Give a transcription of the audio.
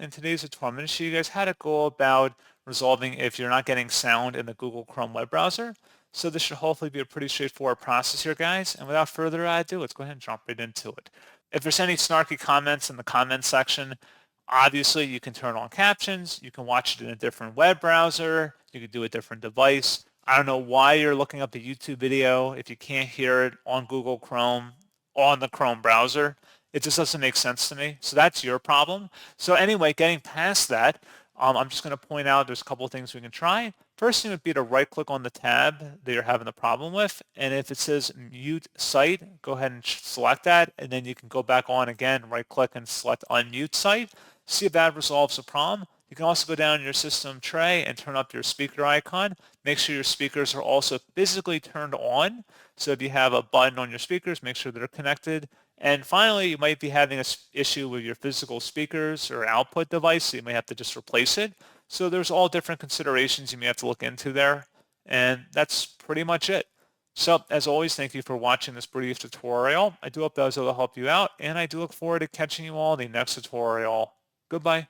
in today's tutorial, I'm going to show you guys how to go about resolving if you're not getting sound in the Google Chrome web browser. So this should hopefully be a pretty straightforward process here, guys. And without further ado, let's go ahead and jump right into it. If there's any snarky comments in the comments section, obviously you can turn on captions, you can watch it in a different web browser, you can do a different device. I don't know why you're looking up a YouTube video if you can't hear it on Google Chrome on the Chrome browser. It just doesn't make sense to me. So that's your problem. So anyway, getting past that, I'm just going to point out there's a couple of things we can try. First thing would be to right click on the tab that you're having the problem with. And if it says mute site, go ahead and select that. And then you can go back on again, right click and select unmute site. See if that resolves the problem. You can also go down your system tray and turn up your speaker icon. Make sure your speakers are also physically turned on. So if you have a button on your speakers, make sure they're connected. And finally, you might be having an issue with your physical speakers or output device, so you may have to just replace it. So there's all different considerations you may have to look into there. And that's pretty much it. So as always, thank you for watching this brief tutorial. I do hope that was able to help you out, and I do look forward to catching you all in the next tutorial. Goodbye.